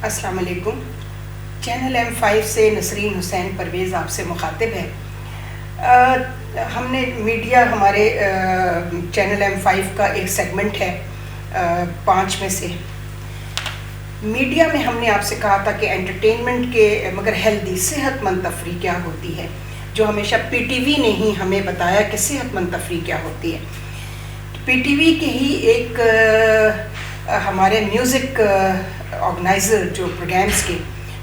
السلام علیکم. Channel M5 سے نسرین حسین پرویز آپ سے مخاطب ہے. ہم نے میڈیا ہمارے چینل M5 کا ایک سیگمنٹ ہے 5 میں سے. میڈیا میں ہم نے آپ سے کہا تھا کہ انٹرٹینمنٹ کے مگر ہیلدی صحت مند تفریح کیا ہوتی ہے، جو ہمیشہ پی ٹی وی نے ہی ہمیں بتایا کہ صحت مند تفریح کیا ہوتی ہے. پی ٹی وی کے ہی ایک ہمارے میوزک آرگنائزر جو پروگرامز کے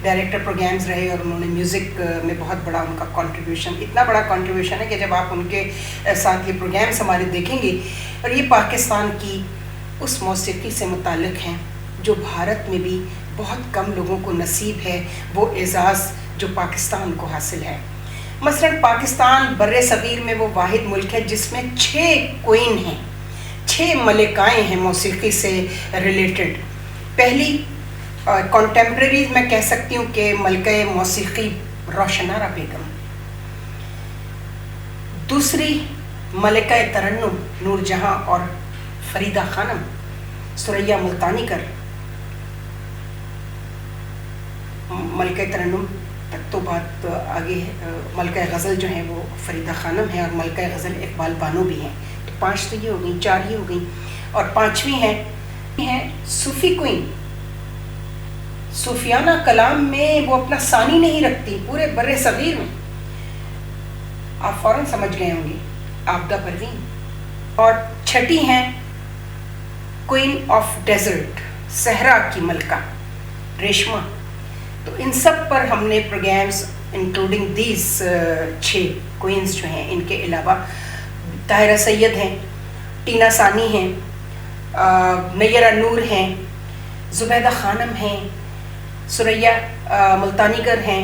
ڈائریکٹر پروگرامز رہے، اور انہوں نے میوزک میں بہت بڑا ان کا کنٹریبیوشن، اتنا بڑا کنٹریبیوشن ہے کہ جب آپ ان کے ساتھ یہ پروگرامز ہمارے دیکھیں گے، اور یہ پاکستان کی اس موسیقی سے متعلق ہیں جو بھارت میں بھی بہت کم لوگوں کو نصیب ہے وہ اعزاز جو پاکستان کو حاصل ہے. مثلا پاکستان بر صغیر میں وہ واحد ملک ہے جس میں 6 کوئین ہیں، 6 ملکائیں ہیں موسیقی سے ریلیٹڈ. پہلی کنٹمپریریز میں کہہ سکتی ہوں کہ ملکہ موسیقی روشنارہ بیگم، دوسری ملکہ ترنم نور جہاں اور فریدہ خانم، ثریا ملتانی کر. ملکہ ترنم تک تو بات آگے ہے. ملکہ غزل جو ہیں وہ فریدہ خانم ہیں، اور ملکہ غزل اقبال بانو بھی ہیں. تو 5 تو یہ ہو گئی، 4 یہ ہو گئی. اور 5ویں ہیں صوفی کوئین. صوفیانہ کلام میں وہ اپنا ثانی نہیں رکھتی پورے بر صغیر میں. آپ فوراً سمجھ گئے ہوں گے، عابدہ پروین. اور 6ٹھی ہیں کوئین آف ڈیزرٹ، صحرا کی ملکہ ریشما. تو ان سب پر ہم نے پروگرامز انکلوڈنگ دیز 6 کوئینز جو ہیں، ان کے علاوہ طاہرہ سید ہیں، ٹینا ثانی ہیں، نیرہ نور ہیں، زبیدہ خانم ہیں، ثریا ملتانی کر ہیں،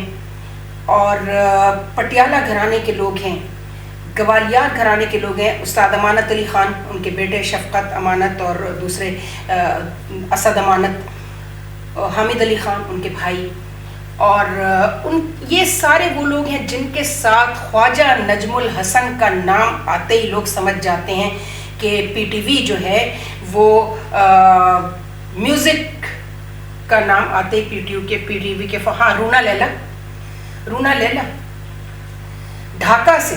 اور پٹیالہ گھرانے کے لوگ ہیں، گوالیار گھرانے کے لوگ ہیں. استاد امانت علی خان، ان کے بیٹے شفقت امانت اور دوسرے اسد امانت، حامد علی خان ان کے بھائی. اور یہ سارے وہ لوگ ہیں جن کے ساتھ خواجہ نجم الحسن کا نام آتے ہی لوگ سمجھ جاتے ہیں کہ پی ٹی وی جو ہے وہ میوزک کا نام آتے ہی پی ٹی وی کے ہاں رونا لیلا ڈھاکہ سے.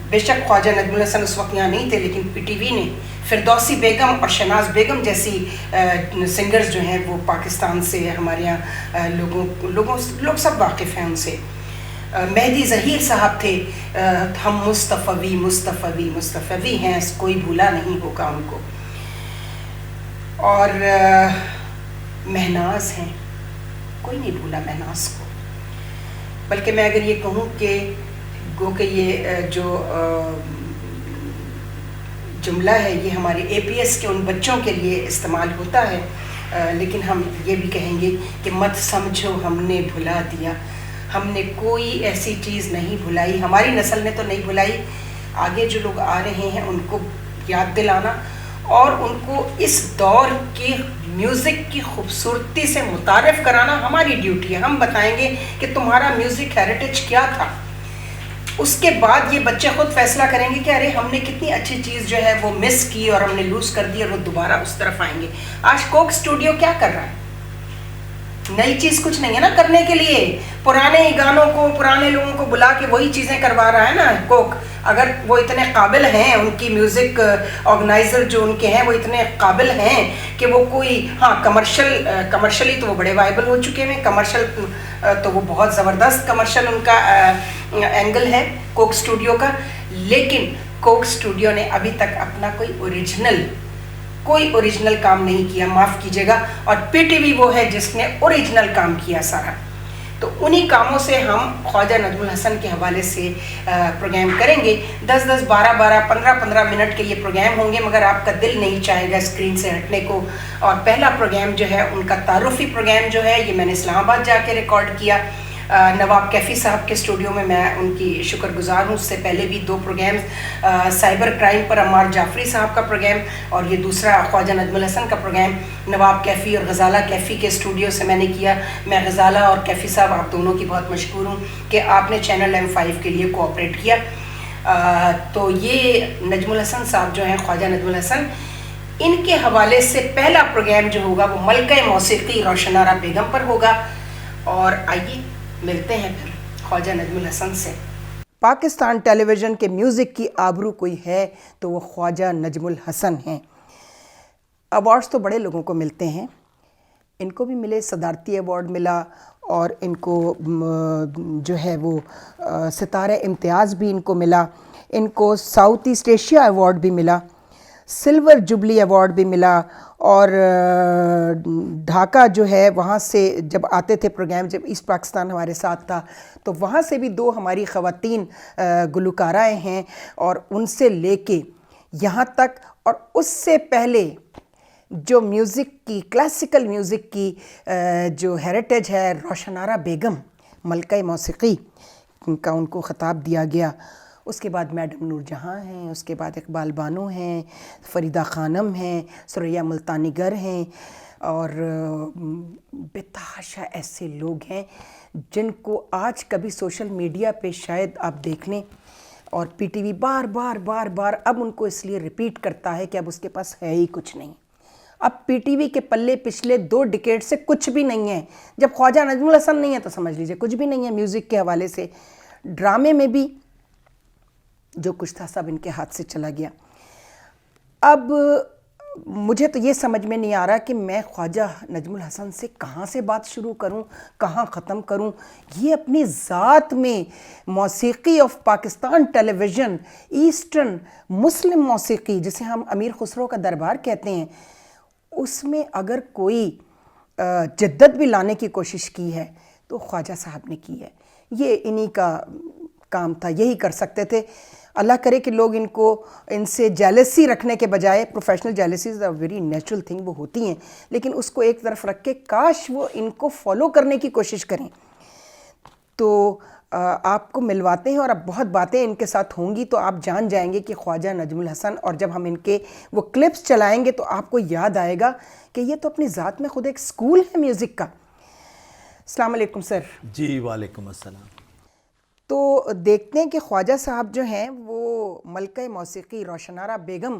بے شک خواجہ نجم الحسن اس وقت یہاں نہیں تھے، لیکن پی ٹی وی نے فردوسی بیگم اور شناز بیگم جیسی سنگرز جو ہیں وہ پاکستان سے ہمارے یہاں لوگ سب واقف ہیں ان سے. مہدی ظہیر صاحب تھے، ہم مصطفی ہیں، کوئی بھولا نہیں ہوگا ان کو. اور مہناز ہیں، کوئی نہیں بھولا مہناز کو. بلکہ میں اگر یہ کہوں کہ گو کہ یہ جو جملہ ہے یہ ہمارے اے پی ایس کے ان بچوں کے لیے استعمال ہوتا ہے، لیکن ہم یہ بھی کہیں گے کہ مت سمجھو ہم نے بھلا دیا. ہم نے کوئی ایسی چیز نہیں بھلائی، ہماری نسل نے تو نہیں بھلائی. آگے جو لوگ آ رہے ہیں ان کو یاد دلانا اور ان کو اس دور کی میوزک کی خوبصورتی سے متعارف کرانا ہماری ڈیوٹی ہے. ہم بتائیں گے کہ تمہارا میوزک ہیریٹیج کیا تھا. اس کے بعد یہ بچے خود فیصلہ کریں گے کہ ارے ہم نے کتنی اچھی چیز جو ہے وہ مس کی اور ہم نے لوز کر دی، اور وہ دوبارہ اس طرف آئیں گے. آج کوک اسٹوڈیو کیا کر رہا ہے؟ نئی چیز کچھ نہیں ہے نا کرنے کے لیے. پرانے گانوں کو، پرانے لوگوں کو بلا کے وہی چیزیں کروا رہا ہے نا کوک. اگر وہ اتنے قابل ہیں، ان کی میوزک آرگنائزر جو ان کے ہیں وہ اتنے قابل ہیں کہ وہ کوئی ہاں کمرشلی تو وہ بڑے وائبل ہو چکے ہیں. کمرشل تو وہ بہت زبردست کمرشل ان کا اینگل ہے کوک اسٹوڈیو کا. لیکن کوک اسٹوڈیو نے ابھی تک اپنا کوئی اوریجنل کام نہیں کیا، معاف کیجیے گا. اور پی ٹی وی وہ ہے جس نے اوریجنل کام کیا سارا. تو انہی کاموں سے ہم خواجہ نجم الحسن کے حوالے سے پروگرام کریں گے. 10-10 12-12 15-15 منٹ کے یہ پروگرام ہوں گے، مگر آپ کا دل نہیں چاہے گا اسکرین سے ہٹنے کو. اور پہلا پروگرام جو ہے ان کا تعارفی پروگرام جو ہے یہ میں نے اسلام آباد جا کے ریکارڈ کیا نواب کیفی صاحب کے اسٹوڈیو میں. میں ان کی شکر گزار ہوں. اس سے پہلے بھی 2 پروگرامز سائبر کرائم پر عمار جعفری صاحب کا پروگرام، اور یہ دوسرا خواجہ نجم الحسن کا پروگرام نواب کیفی اور غزالہ کیفی کے اسٹوڈیو سے میں نے کیا. میں غزالہ اور کیفی صاحب آپ دونوں کی بہت مشکور ہوں کہ آپ نے چینل M5 کے لیے کوآپریٹ کیا. تو یہ نجم الحسن صاحب جو ہیں، خواجہ نجم الحسن، ان کے حوالے سے پہلا پروگرام جو ہوگا وہ ملکہ موسیقی روشن آرا بیگم پر ہوگا. اور آئیے ملتے ہیں پھر خواجہ نجم الحسن سے. پاکستان ٹیلی ویژن کے میوزک کی آبرو کوئی ہے تو وہ خواجہ نجم الحسن ہیں. ایوارڈز تو بڑے لوگوں کو ملتے ہیں, ان کو بھی ملے, صدارتی ایوارڈ ملا, اور ان کو جو ہے وہ ستارہ امتیاز بھی ان کو ملا, ان کو ساؤتھ ایسٹ ایشیا ایوارڈ بھی ملا, سلور جوبلی ایوارڈ بھی ملا, اور ڈھاکہ جو ہے وہاں سے جب آتے تھے پروگرام, جب ایسٹ پاکستان ہمارے ساتھ تھا تو وہاں سے بھی 2 ہماری خواتین گلوکارائیں ہیں, اور ان سے لے کے یہاں تک, اور اس سے پہلے جو میوزک کی کلاسیکل میوزک کی جو ہیریٹیج ہے, روشن آرا بیگم ملکہ موسیقی کا ان کو خطاب دیا گیا. اس کے بعد میڈم نور جہاں ہیں, اس کے بعد اقبال بانو ہیں, فریدہ خانم ہیں, سریا ملتانی گر ہیں, اور بتحاشا ایسے لوگ ہیں جن کو آج کبھی سوشل میڈیا پہ شاید آپ دیکھ لیں, اور پی ٹی وی بار بار بار بار اب ان کو اس لیے ریپیٹ کرتا ہے کہ اب اس کے پاس ہے ہی کچھ نہیں. اب پی ٹی وی کے پلے پچھلے 2 ڈیکیڈ سے کچھ بھی نہیں ہے. جب خواجہ نجم الحسن نہیں ہے تو سمجھ لیجئے کچھ بھی نہیں ہے میوزک کے حوالے سے. ڈرامے میں بھی جو کچھ تھا سب ان کے ہاتھ سے چلا گیا. اب مجھے تو یہ سمجھ میں نہیں آ رہا کہ میں خواجہ نجم الحسن سے کہاں سے بات شروع کروں, کہاں ختم کروں. یہ اپنی ذات میں موسیقی of Pakistan television, eastern مسلم موسیقی جسے ہم امیر خسرو کا دربار کہتے ہیں, اس میں اگر کوئی جدت بھی لانے کی کوشش کی ہے تو خواجہ صاحب نے کی ہے. یہ انہی کا کام تھا, یہی کر سکتے تھے. اللہ کرے کہ لوگ ان سے جیلسی رکھنے کے بجائے, professional jealousies are very natural thing, وہ ہوتی ہیں, لیکن اس کو ایک طرف رکھ کے کاش وہ ان کو فالو کرنے کی کوشش کریں. تو آپ کو ملواتے ہیں, اور اب بہت باتیں ان کے ساتھ ہوں گی تو آپ جان جائیں گے کہ خواجہ نجم الحسن, اور جب ہم ان کے وہ کلپس چلائیں گے تو آپ کو یاد آئے گا کہ یہ تو اپنی ذات میں خود ایک سکول ہے میوزک کا. السلام علیکم سر. جی وعلیکم السلام. تو دیکھتے ہیں کہ خواجہ صاحب جو ہیں وہ ملکہ موسیقی روشن آرا بیگم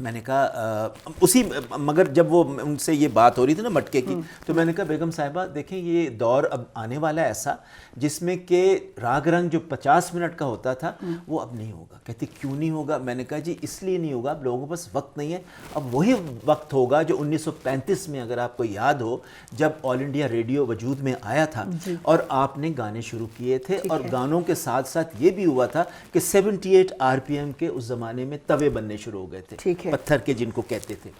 میں نے کہا اسی مگر جب وہ ان سے یہ بات ہو رہی تھی نا مٹکے کی تو میں نے کہا بیگم صاحبہ دیکھیں یہ دور اب آنے والا ہے ایسا جس میں کہ راگ رنگ جو 50 منٹ کا ہوتا تھا وہ اب نہیں ہوگا. کہتی کیوں نہیں ہوگا؟ میں نے کہا جی اس لیے نہیں ہوگا اب لوگوں کے پاس وقت نہیں ہے. اب وہی وقت ہوگا جو 1935 میں اگر آپ کو یاد ہو جب آل انڈیا ریڈیو وجود میں آیا تھا اور آپ نے گانے شروع کیے تھے اور گانوں کے ساتھ ساتھ یہ بھی ہوا تھا کہ 78 RPM کے اس زمانے میں توے بننے شروع ہو گئے تھے, پتھر کے جن کو کہتے تھے.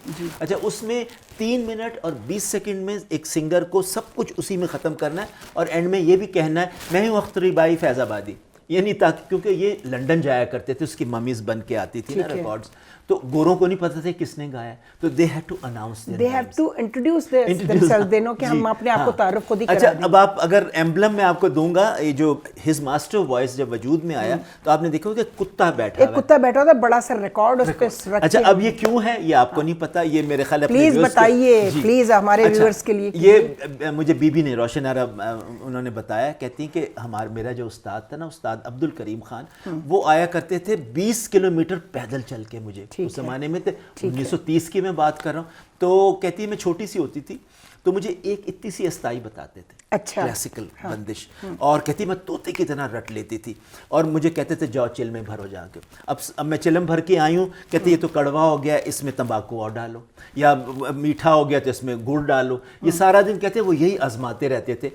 اچھا اس میں 3 منٹ اور 20 سیکنڈ میں ایک سنگر کو سب کچھ اسی میں ختم کرنا ہے اور اینڈ میں یہ بھی کہنا ہے میں ہوں اختری بائی فیض آبادی. یعنی تاکہ کیونکہ یہ لنڈن جایا کرتے تھے, اس کی ممیز بن کے آتی تھی نا ریکارڈز, تو گوروں کو نہیں پتہ تھا کس نے گایا, تو they had to announce they had to introduce themselves, they know کہ ہم اپنے آپ کو تعارف خود ہی کرا دیں. اچھا اب آپ اگر ایمبلم میں آپ کو دوں گا یہ جو ہز ماسٹر وائس جب وجود میں آیا تو آپ نے دیکھا کہ کتا بیٹھا ایک کتا بیٹھا ہوتا ہے بڑا سا ریکارڈ اس پہ رکھ. اچھا اب یہ کیوں ہے یہ آپ کو نہیں پتا, یہ میرے خیال ہے پلیز بتائیے پلیز ہمارے ویورز کے لیے. یہ مجھے بی بی نے روشن آرا انہوں نے بتایا, کہتی ہیں کہ میرا جو استاد تھا نا استاد عبد الکریم خان, وہ آیا کرتے تھے 20 کلومیٹر پیدل چل کے. مجھے اس زمانے میں 1930 کی میں بات کر رہا ہوں, تو کہتی ہے میں چھوٹی سی ہوتی تھی تو مجھے ایک اتنی سی استائی بتاتے تھے, اچھا کلاسیکل بندش, اور کہتی میں طوطے کی طرح رٹ لیتی تھی اور مجھے کہتے تھے جاؤ چل میں بھرو جا کے. اب میں چلم بھر کے آئی ہوں, کہتے یہ تو کڑوا ہو گیا اس میں تمباکو اور ڈالو, یا میٹھا ہو گیا تو اس میں گڑ ڈالو. یہ سارا دن کہتے وہ یہی آزماتے رہتے تھے.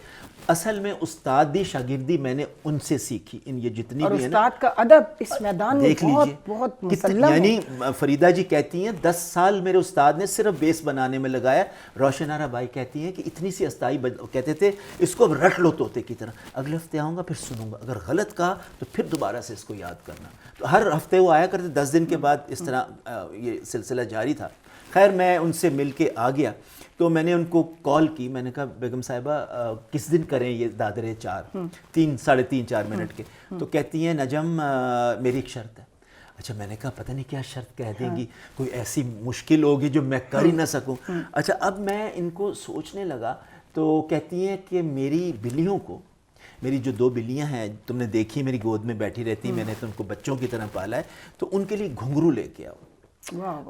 اصل میں استادی شاگردی میں نے ان سے سیکھی, ان یہ جتنی بھی ہے نا, استاد کا ادب اس میدان میں بہت بہت مسلم ہے. یعنی فریدہ جی کہتی ہیں 10 سال میرے استاد نے صرف بیس بنانے میں لگایا. روشن آرا بائی کہتی ہیں کہ اتنی سی استائی کہتے تھے اس کو رٹ لو طوطے کی طرح, اگلے ہفتے آؤں گا پھر سنوں گا, اگر غلط کہا تو پھر دوبارہ سے اس کو یاد کرنا. تو ہر ہفتے وہ آیا کرتے, 10 دن کے بعد اس طرح یہ سلسلہ جاری تھا. خیر میں ان سے مل کے آ گیا تو میں نے ان کو کال کی, میں نے کہا بیگم صاحبہ کس دن کریں یہ دادرے 3-3.5-4 منٹ کے. تو کہتی ہیں نجم میری ایک شرط ہے. اچھا میں نے کہا پتہ نہیں کیا شرط کہہ دیں گی, کوئی ایسی مشکل ہوگی جو میں کر ہی نہ سکوں. اچھا اب میں ان کو سوچنے لگا تو کہتی ہیں کہ میری بلیوں کو, میری جو 2 بلیاں ہیں تم نے دیکھی میری گود میں بیٹھی رہتی, میں نے تو ان کو بچوں کی طرح پالا ہے, تو ان کے لیے گھنگرو لے کے آؤ.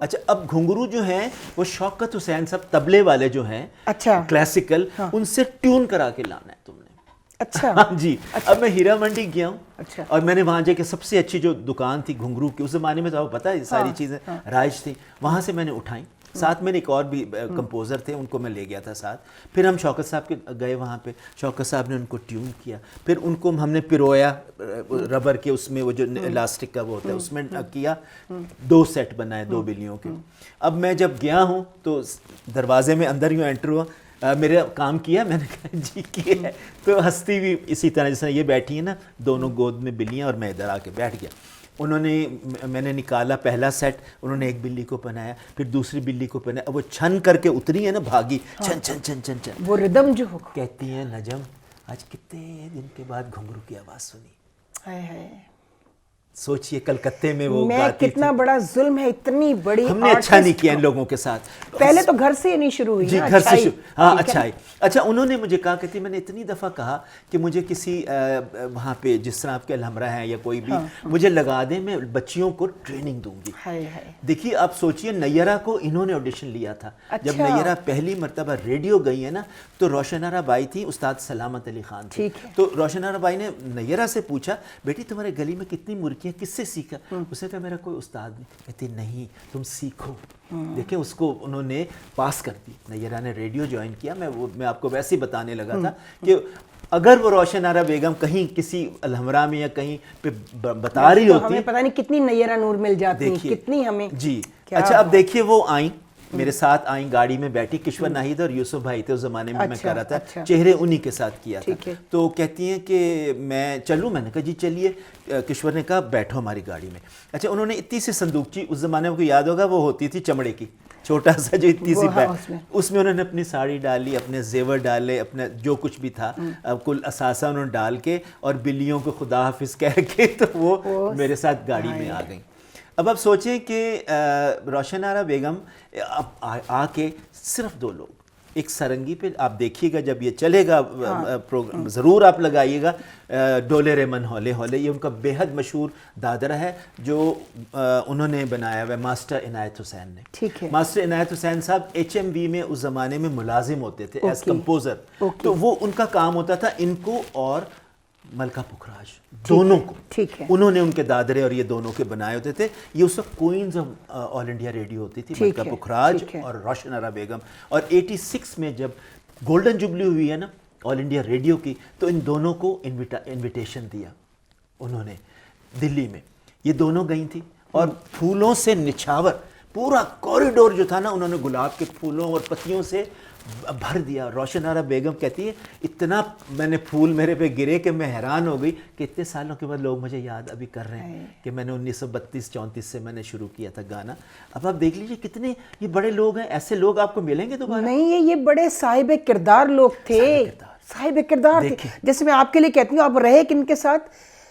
اچھا اب گھنگرو جو ہیں وہ شوکت حسین صاحب طبلے والے جو ہیں کلاسیکل, ان سے ٹیون کرا کے لانا ہے تم نے. اچھا جی اب میں ہیرا منڈی گیا ہوں اور میں نے وہاں جا کے سب سے اچھی جو دکان تھی گھنگرو کی, اس زمانے میں تو آپ کو پتہ ہے ساری چیزیں رائج تھیں, وہاں سے میں نے اٹھائیں. ساتھ میں ایک اور بھی کمپوزر تھے, ان کو میں لے گیا تھا ساتھ. پھر ہم شوکت صاحب کے گئے وہاں پہ, شوکت صاحب نے ان کو ٹیون کیا, پھر ان کو ہم نے پرویا ربر کے اس میں وہ جو الاسٹک کا وہ ہوتا ہے اس میں کیا, 2 سیٹ بنائے 2 بلیوں کے. اب میں جب گیا ہوں تو دروازے میں اندر یوں انٹر ہوا, میرا کام کیا, میں نے کہا جی کیا ہے, تو ہستی بھی اسی طرح جیسے یہ بیٹھی ہیں نا دونوں گود میں بلیاں, اور میں ادھر آ کے بیٹھ گیا. انہوں نے, میں نے نکالا پہلا سیٹ, انہوں نے ایک بلی کو پہنایا, پھر دوسری بلی کو پہنایا, اب وہ چھن کر کے اتری ہے نا بھاگی, چھن چھن چھن چھن چھن, وہ ردم جو ہو. کہتی ہیں نجم آج کتنے دن کے بعد گھنگرو کی آواز سنی. سوچئے کلکتے میں وہ گاتی کتنا بڑا ظلم ہے, اتنی بڑی. ہم نے اچھا نہیں کیا ان لوگوں کے ساتھ. پہلے تو گھر سے نہیں شروع ہوئی, جی گھر سے شروع, ہاں اچھائی. اچھا انہوں نے مجھے کہا, کہتی میں نے اتنی دفعہ کہا کہ مجھے کسی وہاں پہ جس طرح آپ کے الحمرہ ہیں یا کوئی بھی مجھے لگا دیں, میں بچیوں کو ٹریننگ دوں گی. دیکھیے آپ سوچئے نیرہ کو انہوں نے آڈیشن لیا تھا. جب نیرہ پہلی مرتبہ ریڈیو گئی ہے نا تو روشن آرا بائی تھی, استاد سلامت علی خان تھے. تو روشن آرا بائی نے نیرہ سے پوچھا بیٹی تمہارے گلی میں کتنی مرغیاں, کس سے سیکھا؟ اس نے کہا میرا کوئی استاد نہیں. کہتی نہیں تم سیکھو. دیکھیں اس کو انہوں نے پاس کر دی. نیرہ نے ریڈیو جوائن کیا. میں آپ کو ویسے ہی بتانے لگا تھا کہ اگر وہ روشن آرا بیگم کہیں کسی الحمرہ میں یا کہیں پہ بتا رہی ہوتی, ہمیں پتہ نہیں کتنی نیرہ نور مل جاتی, کتنی ہمیں. جی اچھا اب دیکھیے وہ آئیں میرے ساتھ, آئیں گاڑی میں بیٹھی, کشور ناہید اور یوسف بھائی تھے اس زمانے میں, میں کہہ رہا تھا چہرے انہی کے ساتھ کیا تھا. تو کہتی ہیں کہ میں چلوں, میں نے کہا جی چلیے. کشور نے کہا بیٹھو ہماری گاڑی میں. اچھا انہوں نے اتنی سی صندوقچی, اس زمانے میں کو یاد ہوگا وہ ہوتی تھی چمڑے کی, چھوٹا سا جو اتنی سی بیگ, اس میں انہوں نے اپنی ساڑی ڈالی, اپنے زیور ڈالے, اپنا جو کچھ بھی تھا کل اثاثہ انہوں نے ڈال کے, اور بلیوں کو خدا حافظ کہہ کے تو وہ میرے ساتھ گاڑی میں آ گئیں. اب آپ سوچیں کہ روشن آرا بیگم آ کے صرف 2 لوگ, ایک سرنگی پہ آپ دیکھیے گا جب یہ چلے گا پروگرام ضرور آپ لگائیے گا، ڈولے رے من ہولے ہولے، یہ ان کا بے حد مشہور دادرا ہے جو انہوں نے بنایا ہوا ہے ماسٹر عنایت حسین نے. ٹھیک ہے. ماسٹر عنایت حسین صاحب HMV میں اس زمانے میں ملازم ہوتے تھے ایز کمپوزر. تو وہ ان کا کام ہوتا تھا ان کو اور ملکہ پکھراج دونوں کو، ٹھیک ہے، انہوں نے ان کے دادرے اور یہ دونوں کے بنائے ہوتے تھے. یہ اس وقت Queens of all India radio ہوتی تھی، ملکہ پکھراج اور روشن آرا بیگم. اور 86 میں جب گولڈن جبلی ہوئی ہے نا آل انڈیا ریڈیو کی، تو ان دونوں کو انویٹیشن دیا انہوں نے دلی میں. یہ دونوں گئی تھیں اور پھولوں سے نچھاور پورا کوریڈور جو تھا نا انہوں نے گلاب کے پھولوں اور پتیوں سے بھر دیا. روشن آرا بیگم کہتی ہے اتنا میں نے پھول میرے پہ گرے کہ میں حیران ہو گئی کہ اتنے سالوں کے بعد لوگ مجھے یاد ابھی کر رہے ہیں کہ میں نے 1932-34 سے میں نے شروع کیا تھا گانا. اب آپ دیکھ لیجئے کتنے یہ بڑے لوگ ہیں. ایسے لوگ آپ کو ملیں گے دوبارہ نہیں. یہ بڑے صاحب کردار لوگ تھے، صاحب کردار تھے. جیسے میں آپ کے لیے کہتی ہوں آپ رہے کن کے ساتھ؟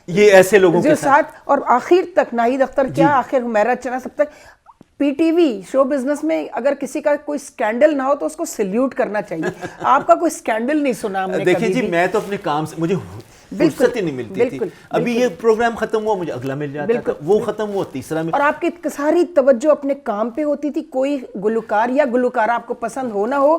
یہ ایسے لوگوں کے ساتھ. اور آخر تک ناہید اختر کیا آخر حمیرہ چنا سب تک P T V show business میں اگر کسی کا کوئی سکینڈل نہ ہو تو اس کو سیلیوٹ کرنا چاہیے. آپ کا کوئی سکینڈل نہیں سنا ہم نے. دیکھیں جی میں تو اپنے کام سے مجھے فرصت ہی نہیں ملتی تھی. ابھی یہ پروگرام ختم ہوا مجھے اگلا مل جاتا تھا، وہ ختم ہوا تیسرا مل. اور آپ کی ساری توجہ اپنے کام پہ ہوتی تھی. کوئی گلوکار یا گلوکارہ آپ کو پسند ہو نہ ہو،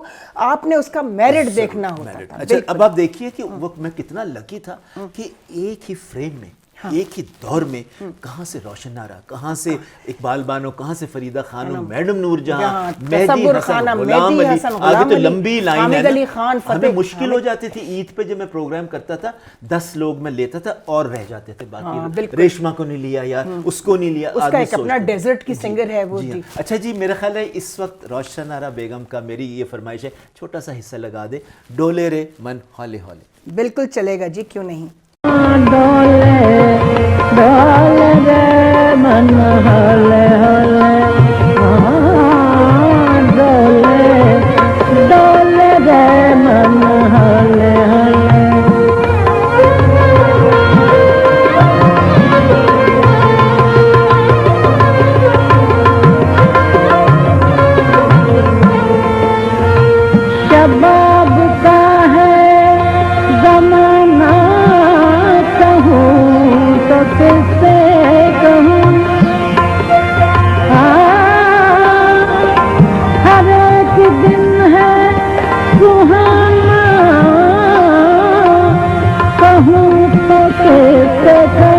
آپ نے اس کا میرٹ دیکھنا ہوتا تھا. اچھا اب آپ دیکھیے کہ وقت میں کتنا لکی تھا کہ ایک ہی فریم میں ایک ہی دور میں کہاں سے روشن آرا، کہاں سے اقبال بانو، کہاں سے فریدہ خانم، میڈم نور جہاں، مہدی حسن، غلام علی. آگے تو لمبی لائن ہے نا. ہمیں مشکل ہو جاتی تھی عید پہ جب میں پروگرام کرتا تھا 10 لوگ میں لیتا تھا اور رہ جاتے تھے باقی. ریشما کو نہیں لیا یا اس کو نہیں لیا. اس کا ایک اپنا ڈیزرٹ کی سنگر ہے وہ. اچھا جی میرا خیال ہے اس وقت روشن آرا بیگم کا میری یہ فرمائش ہے چھوٹا سا حصہ لگا دے، ڈولے رے من ہولے ہولے. بالکل چلے گا جی، کیوں نہیں. ڈولے رے من ہولے ہولے، ڈولے رے من ہولے ہولے. شباب کا ہے زمانہ کہوں تو کس سے کہوں، ہر ایک دن ہے سہانا کہوں تو کس سے کہوں.